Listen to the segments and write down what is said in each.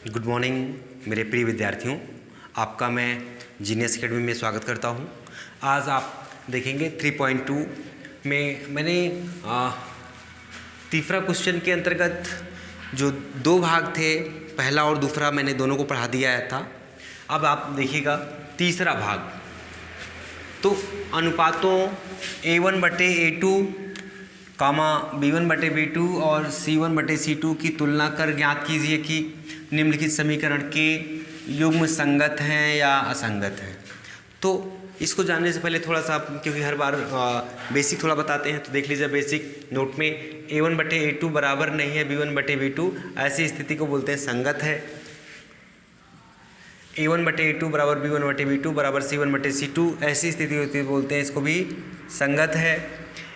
Good morning मेरे प्रिय विद्यार्थियों, आपका मैं जीनियस एकेडमी में स्वागत करता हूं। आज आप देखेंगे 3.2 में मैंने तीसरा क्वेश्चन के अंतर्गत जो दो भाग थे, पहला और दूसरा, मैंने दोनों को पढ़ा दिया था। अब आप देखिएगा तीसरा भाग। तो अनुपातों A1/A2 कामा B1/B2 और C1/C2 की तुलना कर ज्ञात कीजिए कि निम्नलिखित समीकरण के युग्म संगत हैं या असंगत हैं। तो इसको जानने से पहले थोड़ा सा, क्योंकि हर बार बेसिक थोड़ा बताते हैं, तो देख लीजिए बेसिक नोट में A1/A2 बराबर नहीं है B1/B2, ऐसी स्थिति को बोलते हैं संगत है। A1/A2 बराबर B1/B2 बराबर C1/C2, ऐसी स्थिति होती है, बोलते हैं इसको भी संगत है।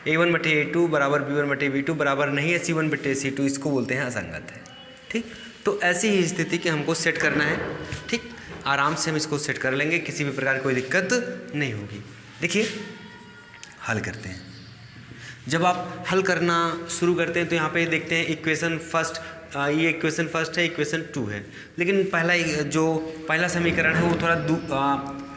A1/A2 बराबर B1/B2 बराबर नहीं है C1/C2, इसको बोलते हैं असंगत है। ठीक, तो ऐसी ही स्थिति के हमको सेट करना है। ठीक, आराम से हम इसको सेट कर लेंगे, किसी भी प्रकार की कोई दिक्कत नहीं होगी। देखिए हल करते हैं। जब आप हल करना शुरू करते हैं तो यहाँ पे देखते हैं इक्वेशन फर्स्ट, ये इक्वेशन फर्स्ट है, इक्वेशन 2 है, लेकिन पहला समीकरण है वो थोड़ा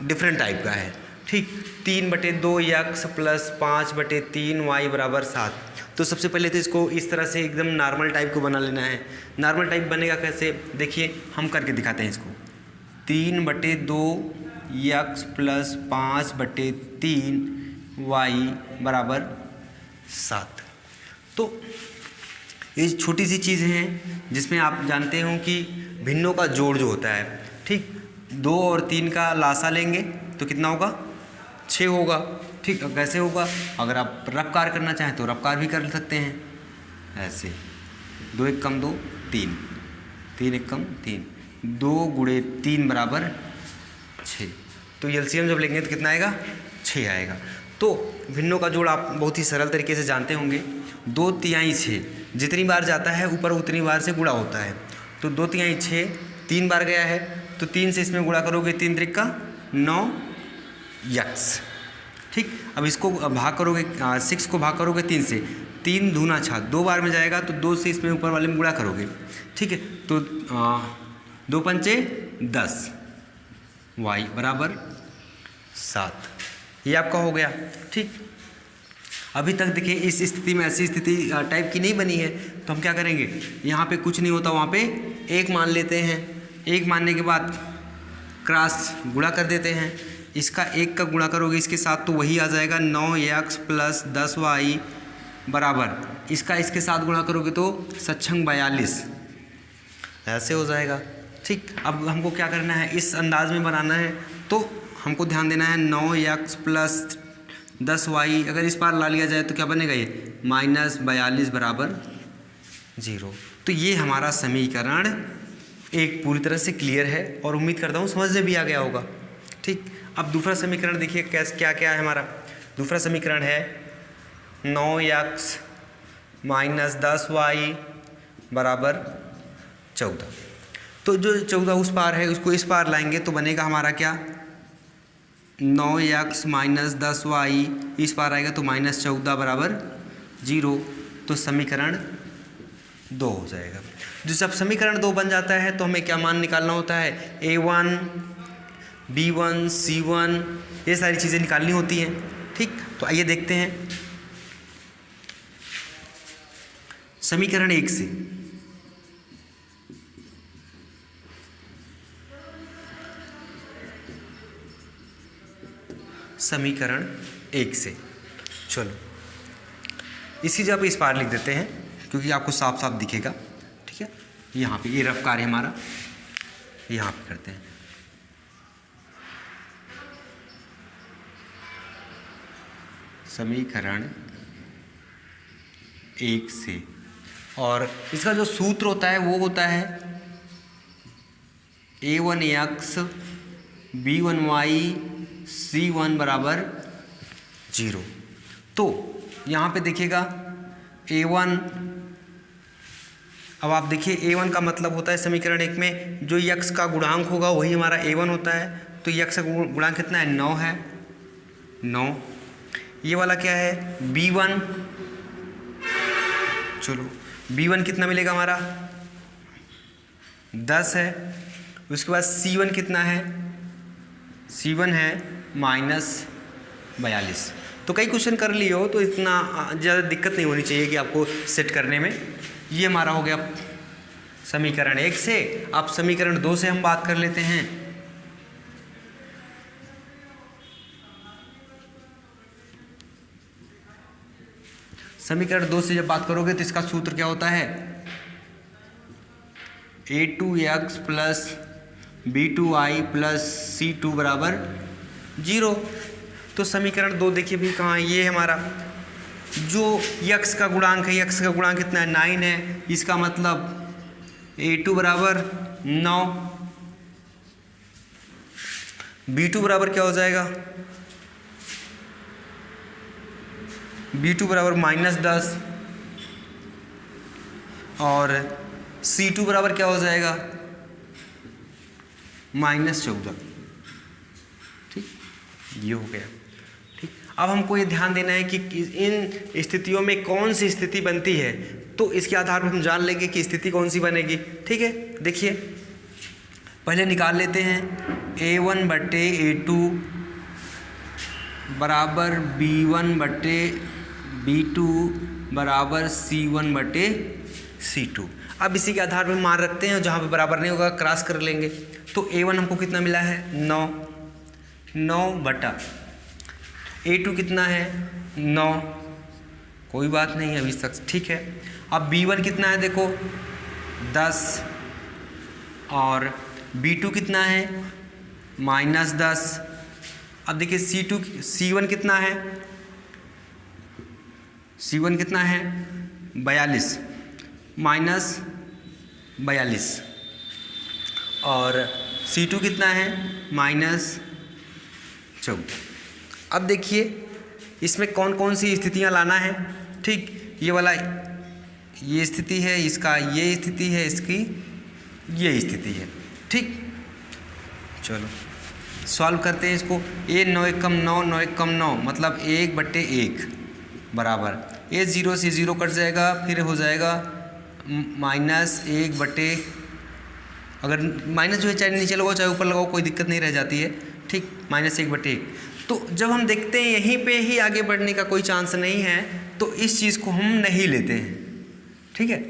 डिफरेंट टाइप का है। ठीक, 3/2 x प्लस 5/3 y बराबर 7। तो सबसे पहले तो इसको इस तरह से एकदम नॉर्मल टाइप को बना लेना है। नॉर्मल टाइप बनेगा कैसे, देखिए हम करके दिखाते हैं इसको। 3/2 x प्लस 5/3 y बराबर 7। तो ये छोटी सी चीज़ें हैं जिसमें आप जानते हो कि भिन्नों का जोड़ जो होता है, ठीक, 2 और 3 का लासा लेंगे तो कितना होगा, 6 होगा। ठीक, कैसे होगा, अगर आप रफकार करना चाहें तो रफकार भी कर सकते हैं ऐसे। 2 1 कम 2 3, 3 1 कम 3, 2 × 3 बराबर 6। तो एलसीएम जब लेंगे तो कितना आएगा, 6 आएगा। तो भिन्नों का जोड़ आप बहुत ही सरल तरीके से जानते होंगे। 2 तिहाई 6, जितनी बार जाता है ऊपर उतनी बार से गुणा होता है। तो 2 तिहाई 6 3 बार गया है, तो 3 से इसमें गुणा करोगे, 3 त्रिका 9 x। ठीक, अब इसको भाग करोगे, 6 को भाग करोगे 3 से, 3 दूना 6, 2 बार में जाएगा, तो 2 से इसमें ऊपर वाले में गुणा करोगे। ठीक है, तो 2 पंचे 10 y बराबर 7, ये आपका हो गया। ठीक, अभी तक देखिए इस स्थिति में ऐसी स्थिति टाइप की नहीं बनी है, तो हम क्या करेंगे, यहाँ पे कुछ नहीं होता, वहाँ पे 1 मान लेते हैं। 1 मानने के बाद क्रॉस गुणा कर देते हैं। इसका 1 का गुणा करोगे इसके साथ तो वही आ जाएगा, 9x प्लस 10y बराबर, इसका इसके साथ गुणा करोगे तो 42, ऐसे हो जाएगा। ठीक, अब हमको क्या करना है, इस अंदाज में बनाना है, तो हमको ध्यान देना है 9x प्लस 10y, अगर इस पार ला लिया जाए तो क्या बनेगा, ये -42 बराबर 0। तो ये हमारा समीकरण एक पूरी तरह से क्लियर है और उम्मीद करता हूँ समझ में भी आ गया होगा। ठीक, अब दूसरा समीकरण देखिए क्या क्या है हमारा। दूसरा समीकरण है 9x माइनस 10y बराबर 14। तो जो 14 उस पार है उसको इस पार लाएंगे तो बनेगा हमारा क्या, 9x माइनस 10y इस पार आएगा तो -14 बराबर 0। तो समीकरण 2 हो जाएगा। जो जब समीकरण 2 बन जाता है तो हमें क्या मान निकालना होता है, A1 B1 C1, ये सारी चीज़ें निकालनी होती हैं। ठीक, तो आइए देखते हैं समीकरण 1 से। समीकरण 1 से चलो इसी जगह पे इस पार लिख देते हैं क्योंकि आपको साफ साफ दिखेगा। ठीक है, यहाँ पे ये रफ कार्य हमारा यहाँ पे करते हैं। समीकरण 1 से, और इसका जो सूत्र होता है वो होता है A1x B1y C1 बराबर 0। तो यहाँ पे देखिएगा A1, अब आप देखिए A1 का मतलब होता है समीकरण 1 में जो x का गुणांक होगा वही हमारा A1 होता है। तो x का गुणांक कितना है, 9 है, 9। ये वाला क्या है, B1, चलो B1 कितना मिलेगा हमारा, 10 है। उसके बाद C1 कितना है, C1 है -42। तो कई क्वेश्चन कर लिए हो तो इतना ज़्यादा दिक्कत नहीं होनी चाहिए कि आपको सेट करने में। ये हमारा हो गया समीकरण 1 से। अब समीकरण 2 से हम बात कर लेते हैं। समीकरण 2 से जब बात करोगे तो इसका सूत्र क्या होता है, a2x plus b2y plus c2 बराबर 0। तो समीकरण 2 देखिए भी कहाँ है, ये है हमारा जो यक्स का गुणांक है, यक्स का गुणांक कितना है 9 है। इसका मतलब a2 बराबर 9, b2 बराबर क्या हो जाएगा, b2 बराबर -10 और c2 बराबर क्या हो जाएगा -14। ठीक, ये हो गया। ठीक, अब हमको ये ध्यान देना है कि इन स्थितियों में कौन सी स्थिति बनती है, तो इसके आधार पर हम जान लेंगे कि स्थिति कौन सी बनेगी। ठीक है, देखिए पहले निकाल लेते हैं a1 बटे a2 बराबर b1 बटे b2 बराबर c1 बटे c2। अब इसी के आधार पर मान रखते हैं, जहाँ पे बराबर नहीं होगा क्रॉस कर लेंगे। तो a1 हमको कितना मिला है 9 बटा a2 कितना है 9, कोई बात नहीं अभी तक ठीक है। अब b1 कितना है देखो 10 और b2 कितना है -10। अब देखिए c1 कितना है, c1 कितना है 42 -42 और c2 कितना है -14। अब देखिए इसमें कौन कौन सी स्थितियां लाना है। ठीक, ये वाला ये स्थिति है, इसका ये स्थिति है, इसकी ये स्थिति है। ठीक, चलो सॉल्व करते हैं इसको। a 9 एकम 9, 9 एकम 9 मतलब 1/1 बराबर ये 0 से 0 कट जाएगा, फिर हो जाएगा -1 बटे, अगर माइनस जो है चाहे नीचे लगाओ चाहे ऊपर लगाओ कोई दिक्कत नहीं रह जाती है। ठीक, -1/1। तो जब हम देखते हैं यहीं पे ही आगे बढ़ने का कोई चांस नहीं है तो इस चीज़ को हम नहीं लेते हैं। ठीक है,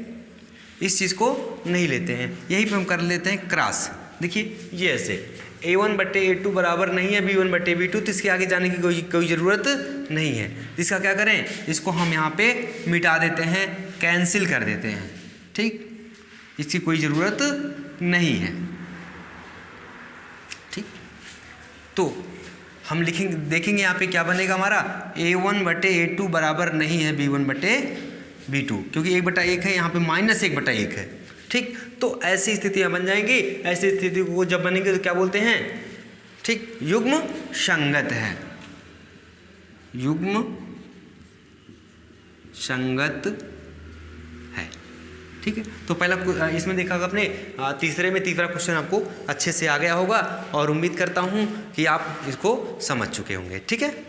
इस चीज़ को नहीं लेते हैं, यहीं पे हम कर लेते हैं क्रॉस। देखिए ये ऐसे a1 बटे a2 बराबर नहीं है b1 बटे b2, तो इसके आगे जाने की कोई ज़रूरत नहीं है। इसका क्या करें, इसको हम यहाँ पे मिटा देते हैं, कैंसिल कर देते हैं। ठीक, इसकी कोई ज़रूरत नहीं है। ठीक, तो हम लिखेंगे, देखेंगे यहाँ पे क्या बनेगा हमारा a1 बटे a2 बराबर नहीं है b1 बटे b2, क्योंकि 1/1 है, यहाँ पे -1/1 है। ठीक, तो ऐसी स्थितियाँ बन जाएंगी। ऐसी स्थिति को जब बनेंगे तो क्या बोलते हैं, ठीक, युग्म संगत है, युग्म संगत है। ठीक है, तो पहला इसमें देखा आपने, तीसरे में तीसरा क्वेश्चन आपको अच्छे से आ गया होगा और उम्मीद करता हूँ कि आप इसको समझ चुके होंगे। ठीक है,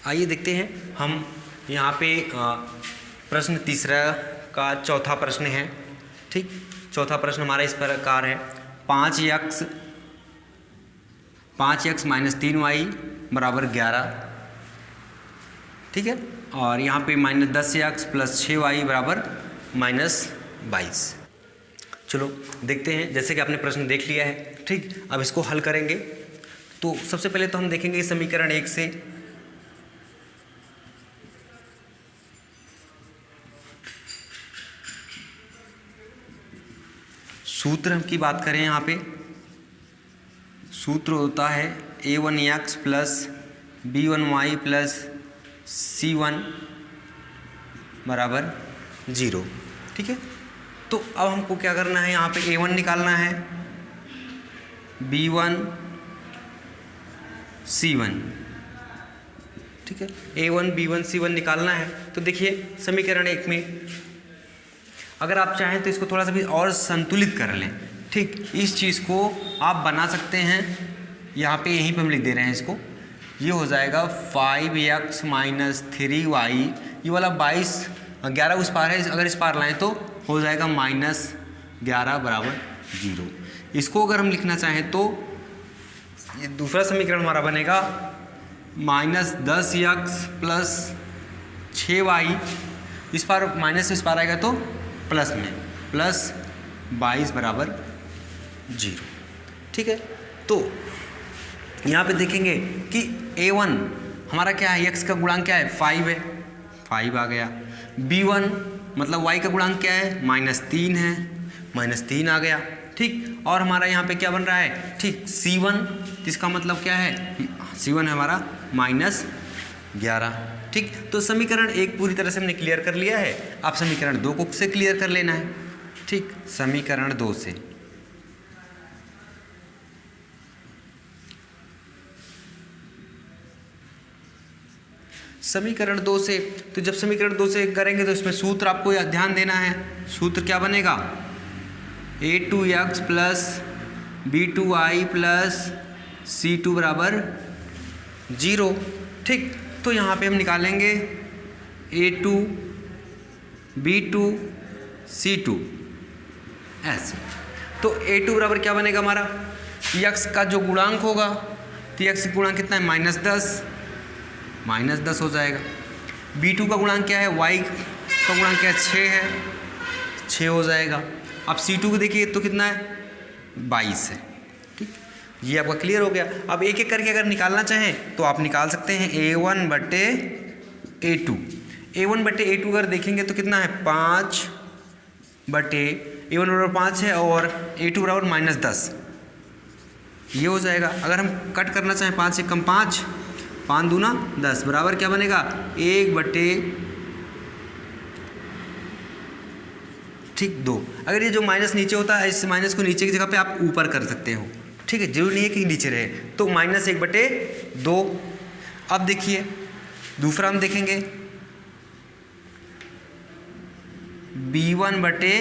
आइए देखते हैं हम यहाँ पे प्रश्न तीसरा का चौथा प्रश्न है। ठीक, चौथा प्रश्न हमारा इस प्रकार है, 5x - 3y बराबर 11। ठीक है, और यहाँ पे -10x प्लस 6y बराबर -22। चलो देखते हैं, जैसे कि आपने प्रश्न देख लिया है। ठीक, अब इसको हल करेंगे। तो सबसे पहले तो हम देखेंगे समीकरण 1 से। सूत्र की बात करें, यहाँ पे सूत्र होता है a1x plus b1y plus c1 बराबर 0। ठीक है, तो अब हमको क्या करना है, यहाँ पे a1 निकालना है, b1 c1। ठीक है, a1 b1 c1 निकालना है। तो देखिए समीकरण 1 में अगर आप चाहें तो इसको थोड़ा सा भी और संतुलित कर लें। ठीक, इस चीज़ को आप बना सकते हैं, यहाँ पे यहीं पे हम लिख दे रहे हैं इसको। ये हो जाएगा 5x - 3y, ये वाला 22 11 उस पार है, अगर इस पार लाएँ तो हो जाएगा 11 बराबर 0। इसको अगर हम लिखना चाहें तो ये दूसरा समीकरण हमारा बनेगा -10x प्लस 6y, इस पार माइनस से इस पार आएगा तो प्लस में, प्लस 22 बराबर 0। ठीक है, तो यहाँ पे देखेंगे कि a1 हमारा क्या है, x का गुणांक क्या है 5 है, 5 आ गया। b1 मतलब y का गुणांक क्या है -3 है, -3 आ गया। ठीक, और हमारा यहाँ पे क्या बन रहा है, ठीक c1, इसका मतलब क्या है, c1 है हमारा -11। ठीक, तो समीकरण 1 पूरी तरह से हमने क्लियर कर लिया है। अब समीकरण 2 को से क्लियर कर लेना है। ठीक, समीकरण 2 से समीकरण 2 से, तो जब समीकरण 2 से करेंगे तो इसमें सूत्र आपको ध्यान देना है। सूत्र क्या बनेगा, a2x plus b2y plus c2 बराबर 0। ठीक, तो यहाँ पे हम निकालेंगे a2 b2 c2 ऐसे। तो a2 बराबर क्या बनेगा हमारा, x का जो गुणांक होगा, तो x का गुणांक कितना है -10 हो जाएगा। b2 का गुणांक क्या है, y का गुणांक क्या है 6 है, 6 हो जाएगा। अब c2 को देखिए तो कितना है 22 है। ठीक, ये आपका क्लियर हो गया। अब एक एक करके अगर निकालना चाहें तो आप निकाल सकते हैं a1 बटे a2। a1 बटे a2 अगर देखेंगे तो कितना है 5 बटे a1 बराबर 5 है और a2 बराबर -10, ये हो जाएगा। अगर हम कट करना चाहें 5 से कम 5, 5 दूना 10 बराबर क्या बनेगा 1 बटे ठीक 2। अगर ये जो माइनस नीचे होता है, इस माइनस को नीचे की जगह पे आप ऊपर कर सकते हो। ठीक है, जरूरी नहीं है कि नीचे रहे, तो -1 बटे 2। अब देखिए दूसरा हम देखेंगे b1 बटे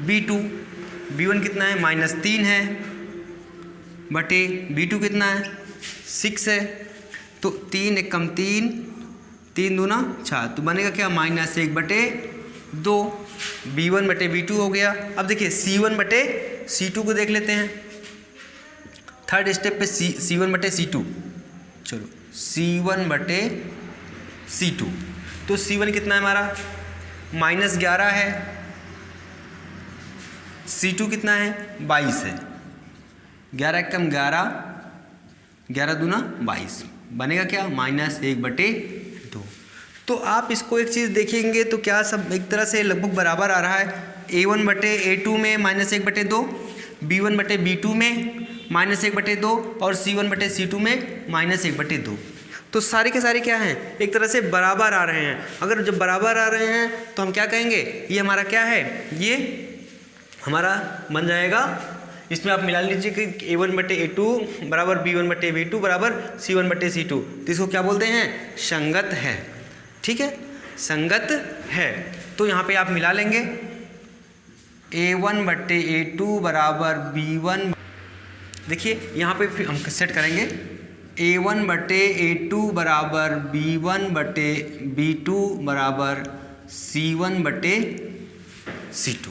b2। b1 कितना है -3 है, बटे b2 कितना है 6 है, तो 3 एक कम 3, 3 दूना 6, तो बनेगा क्या -1 बटे 2। b1 बटे b2 हो गया। अब देखिए c1 बटे c2 को देख लेते हैं। थर्ड स्टेप पे c1 बटे c2, चलो c1 बटे c2, तो c1 कितना है हमारा -11 है, c2 कितना है 22 है, 11 एक कम 11, 11 दूना 22, बनेगा क्या -1 बटे 2। तो आप इसको एक चीज़ देखेंगे तो क्या सब एक तरह से लगभग बराबर आ रहा है। a1 बटे a2 में -1 बटे 2, b1 बटे b2 में -1 बटे 2 और c1 बटे c2 में -1 बटे 2। तो सारे के सारे क्या हैं, एक तरह से बराबर आ रहे हैं। अगर जब बराबर आ रहे हैं तो हम क्या कहेंगे, ये हमारा क्या है, ये हमारा बन जाएगा, इसमें आप मिला लीजिए कि a1 बटे a2 बराबर b1 बटे b2 बराबर c1 बटे c2, तो इसको क्या बोलते हैं, संगत है। ठीक है, संगत है। तो यहाँ पे आप मिला लेंगे a1 बटे a2 बराबर b1, देखिए यहाँ पे फिर हम सेट करेंगे a1 बटे a2 बराबर b1 बटे b2 बराबर c1 बटे c2।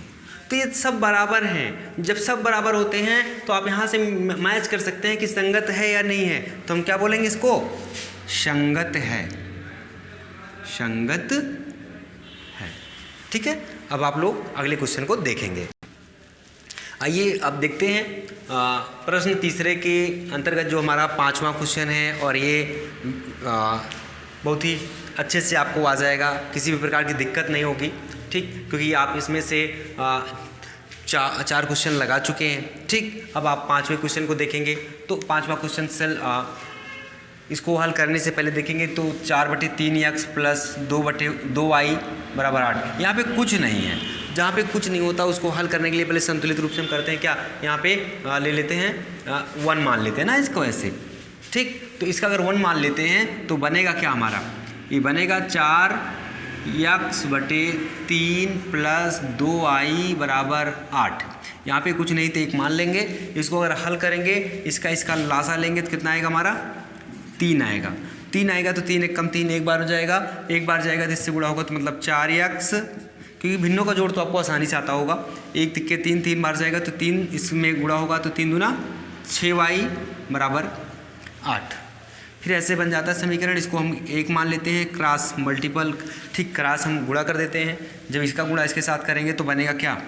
तो ये सब बराबर हैं। जब सब बराबर होते हैं तो आप यहाँ से मैच कर सकते हैं कि संगत है या नहीं है, तो हम क्या बोलेंगे इसको, संगत है, संगत है। ठीक है, अब आप लोग अगले क्वेश्चन को देखेंगे। आइए अब देखते हैं प्रश्न तीसरे के अंतर्गत जो हमारा 5वां क्वेश्चन है, और ये बहुत ही अच्छे से आपको आ जाएगा, किसी भी प्रकार की दिक्कत नहीं होगी। ठीक, क्योंकि आप इसमें से 4 क्वेश्चन लगा चुके हैं। ठीक, अब आप 5वें क्वेश्चन को देखेंगे तो 5वां क्वेश्चन से इसको हल करने से पहले देखेंगे तो 4 बटे 3x प्लस 2 बटे 2y बराबर 8। यहाँ पे कुछ नहीं है, जहाँ पे कुछ नहीं होता उसको हल करने के लिए पहले संतुलित रूप से हम करते हैं क्या, यहाँ पे ले लेते हैं 1 मान लेते हैं ना इसको ऐसे। ठीक, तो इसका अगर 1 मान लेते हैं तो बनेगा क्या हमारा, ये बनेगा 4x बटे 3 प्लस 2y बराबर 8। यहाँ पे कुछ नहीं तो 1 मान लेंगे, इसको अगर हल करेंगे इसका लासा लेंगे तो कितना आएगा हमारा 3 आएगा। 3 आएगा तो 3 एक कम 3 एक बार हो जाएगा, एक बार जाएगा तो इससे गुणा होगा तो मतलब 4x क्योंकि भिन्नों का जोड़ तो आपको आसानी से आता होगा। 1 तिक्के 3, 3 बार जाएगा तो 3 इसमें गुणा होगा तो 3 दूना 6y बराबर 8। फिर ऐसे बन जाता है समीकरण। इसको हम 1 मान लेते हैं, क्रॉस मल्टीपल, ठीक, क्रॉस हम गुणा कर देते हैं। जब इसका गुणा इसके साथ करेंगे तो बनेगा क्या,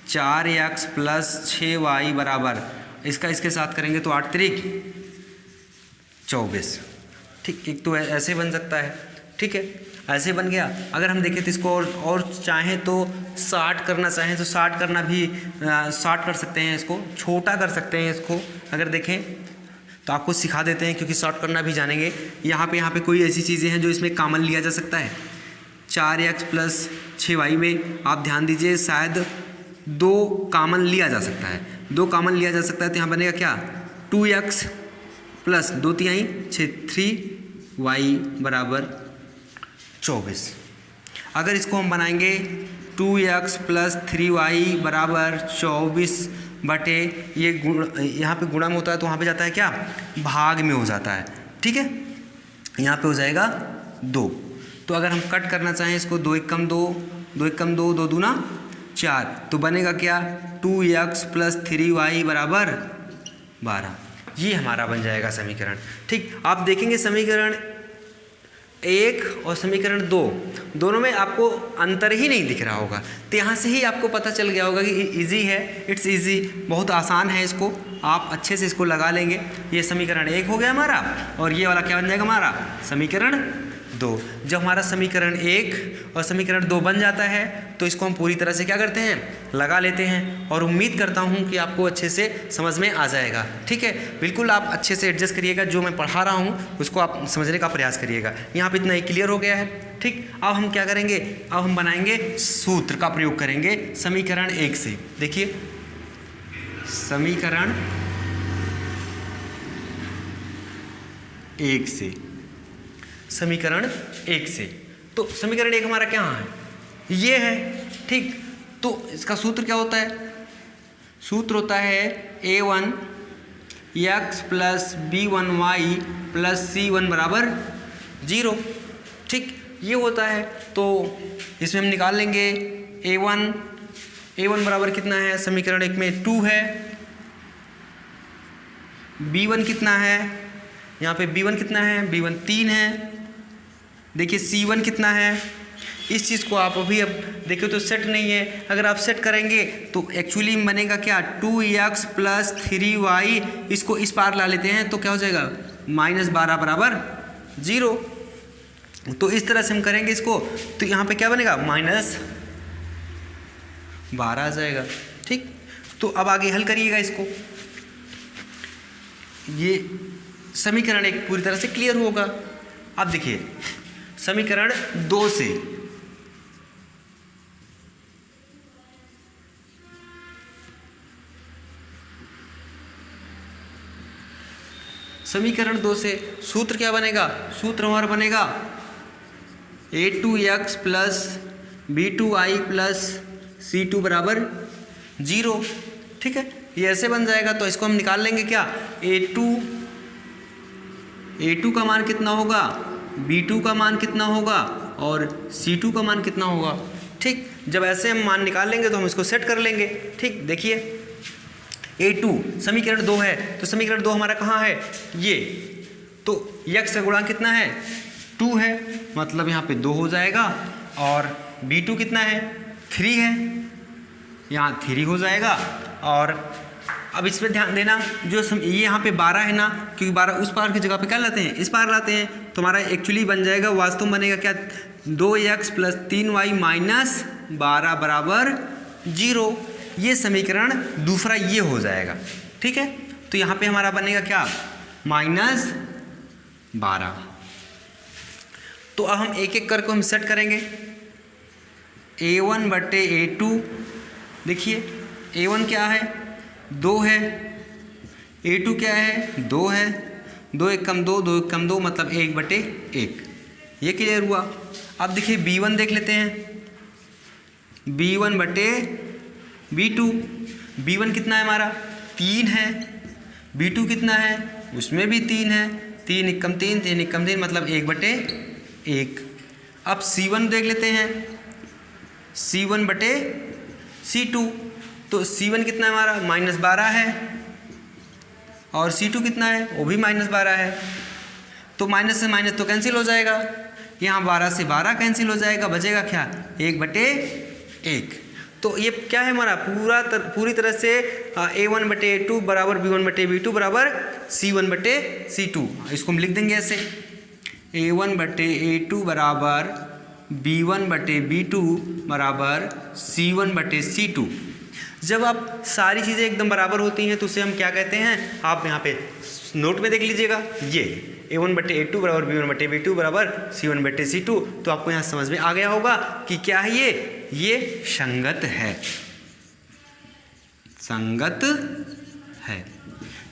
4x प्लस 6y बराबर, इसका इसके साथ करेंगे तो 8 त्रिक 24। ठीक, एक तो ऐसे बन सकता है, ठीक है, ऐसे बन गया। अगर हम देखें तो इसको और चाहें तो 60 करना चाहें तो 60 करना भी 60 कर सकते हैं, इसको छोटा कर सकते हैं। इसको अगर देखें तो आपको सिखा देते हैं, क्योंकि शॉर्ट करना भी जानेंगे। यहाँ पे कोई ऐसी चीज़ें हैं जो इसमें कॉमन लिया जा सकता है। 4x प्लस 6y में आप ध्यान दीजिए शायद 2 कॉमन लिया जा सकता है, 2 कॉमन लिया जा सकता है। तो यहाँ बनेगा क्या, 2x प्लस 2 तिहाई 6 3y बराबर 24। अगर इसको हम बनाएंगे 2x प्लस 3y बराबर 24 बटे, ये यहाँ पे गुणा में होता है तो वहाँ पे जाता है क्या, भाग में हो जाता है, ठीक है। यहाँ पे हो जाएगा 2। तो अगर हम कट करना चाहें इसको, 2 एक कम 2, 2 एक कम 2, 2 दूना 4, तो बनेगा क्या, 2x प्लस 3y बराबर 12। ये हमारा बन जाएगा समीकरण। ठीक, आप देखेंगे समीकरण 1 और समीकरण 2 दोनों में आपको अंतर ही नहीं दिख रहा होगा। तो यहाँ से ही आपको पता चल गया होगा कि इजी है, इट्स इजी, बहुत आसान है। इसको आप अच्छे से इसको लगा लेंगे। ये समीकरण 1 हो गया हमारा, और ये वाला क्या बन जाएगा हमारा, समीकरण 2। जब हमारा समीकरण 1 और समीकरण 2 बन जाता है तो इसको हम पूरी तरह से क्या करते हैं, लगा लेते हैं। और उम्मीद करता हूँ कि आपको अच्छे से समझ में आ जाएगा। ठीक है, बिल्कुल आप अच्छे से एडजस्ट करिएगा, जो मैं पढ़ा रहा हूँ उसको आप समझने का प्रयास करिएगा। यहाँ पे इतना ही क्लियर हो गया है। ठीक, अब हम क्या करेंगे, अब हम बनाएंगे सूत्र का प्रयोग करेंगे समीकरण 1 से। देखिए समीकरण 1 से, समीकरण 1 से, तो समीकरण 1 हमारा क्या है, ये है। ठीक, तो इसका सूत्र क्या होता है, सूत्र होता है a1x plus b1y plus c1 बराबर 0। ठीक, ये होता है। तो इसमें हम निकाल लेंगे a1 बराबर कितना है, समीकरण 1 में 2 है। b1 कितना है, यहाँ पे b1 कितना है, b1 3 है। देखिए c1 कितना है, इस चीज़ को आप अभी अब देखिए तो सेट नहीं है। अगर आप सेट करेंगे तो एक्चुअली बनेगा क्या, 2x प्लस 3y, इसको इस पार ला लेते हैं तो क्या हो जाएगा, -12 बराबर 0। तो इस तरह से हम करेंगे इसको, तो यहाँ पे क्या बनेगा, -12 आ जाएगा। ठीक, तो अब आगे हल करिएगा इसको। ये समीकरण 1 पूरी तरह से क्लियर होगा। अब देखिए समीकरण 2 से, समीकरण 2 से सूत्र क्या बनेगा, सूत्र हमारा बनेगा a2x plus b2y plus c2 बराबर 0। ठीक है, ये ऐसे बन जाएगा। तो इसको हम निकाल लेंगे क्या, a2 का मान कितना होगा, b2 का मान कितना होगा और c2 का मान कितना होगा। ठीक, जब ऐसे हम मान निकाल लेंगे तो हम इसको सेट कर लेंगे। ठीक, देखिए a2 समीकरण 2 है, तो समीकरण 2 हमारा कहाँ है, ये, तो x का गुणांक कितना है, 2 है, मतलब यहाँ पे 2 हो जाएगा। और b2 कितना है, 3 है, यहाँ 3 हो जाएगा। और अब इस पर ध्यान देना, जो ये यहाँ पे 12 है ना, क्योंकि 12 उस पार की जगह पे क्या लाते हैं, इस पार लाते हैं, तो हमारा एक्चुअली बन जाएगा, वास्तव में बनेगा क्या, 2x प्लस 3y माइनस 12 बराबर 0। ये समीकरण दूसरा ये हो जाएगा। ठीक है, तो यहाँ पे हमारा बनेगा क्या, -12। तो अब हम एक एक करके हम सेट करेंगे। a1 बटे a2, देखिए a1 क्या है, 2 है, a2 क्या है, 2 है, 2 एक कम 2, 2 एक कम 2, मतलब 1 बटे 1। ये क्लियर हुआ। अब देखिए b1 देख लेते हैं, b1 बटे b2, b1 कितना है हमारा, 3 है, b2 कितना है, उसमें भी 3 है, 3 एक कम 3, 3 एक कम 3, मतलब 1 बटे 1। अब c1 देख लेते हैं, C1 बटे C2। तो C1 कितना है हमारा -12 है और C2 कितना है वो भी -12 है। तो माइनस से माइनस तो कैंसिल हो जाएगा, यहाँ 12 से 12 कैंसिल हो जाएगा, बचेगा क्या 1/1। तो ये क्या है हमारा पूरी तरह से A1 बटे A2 बराबर B1 बटे B2 बराबर C1 बटे C2। इसको हम लिख देंगे ऐसे A1 बटे A2 बराबर B1 बटे B2 बराबर C1 बटे C2। जब आप सारी चीज़ें एकदम बराबर होती हैं तो उसे हम क्या कहते हैं, आप यहाँ पे नोट में देख लीजिएगा, ये A1 बटे A2 बराबर B1 बटे B2 बराबर C1 बटे C2। तो आपको यहाँ समझ में आ गया होगा कि क्या है ये संगत है, संगत है।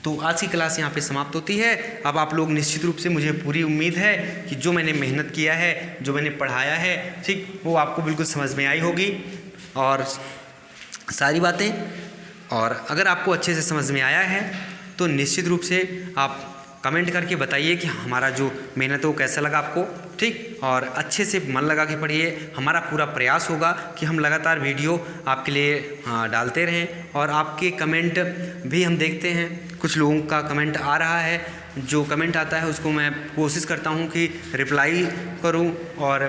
तो आज की क्लास यहाँ पे समाप्त होती है। अब आप लोग निश्चित रूप से, मुझे पूरी उम्मीद है कि जो मैंने मेहनत किया है, जो मैंने पढ़ाया है, ठीक, वो आपको बिल्कुल समझ में आई होगी और सारी बातें। और अगर आपको अच्छे से समझ में आया है तो निश्चित रूप से आप कमेंट करके बताइए कि हमारा जो मेहनत है वो कैसा लगा आपको, ठीक। और अच्छे से मन लगा के पढ़िए। हमारा पूरा प्रयास होगा कि हम लगातार वीडियो आपके लिए डालते रहें और आपके कमेंट भी हम देखते हैं। कुछ लोगों का कमेंट आ रहा है, जो कमेंट आता है उसको मैं कोशिश करता हूँ कि रिप्लाई करूँ, और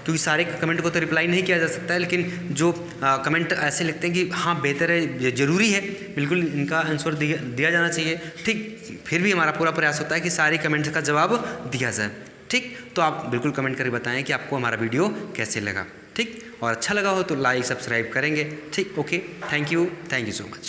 क्योंकि सारे कमेंट को तो रिप्लाई नहीं किया जा सकता है, लेकिन जो कमेंट ऐसे लिखते हैं कि हाँ बेहतर है, ज़रूरी है, बिल्कुल इनका आंसर दिया जाना चाहिए, ठीक, फिर भी हमारा पूरा प्रयास होता है कि सारे कमेंट्स का जवाब दिया जाए, ठीक। तो आप बिल्कुल कमेंट करके बताएं कि आपको हमारा वीडियो कैसे लगा, ठीक। और अच्छा लगा हो तो लाइक सब्सक्राइब करेंगे, ठीक। Okay, thank you so much.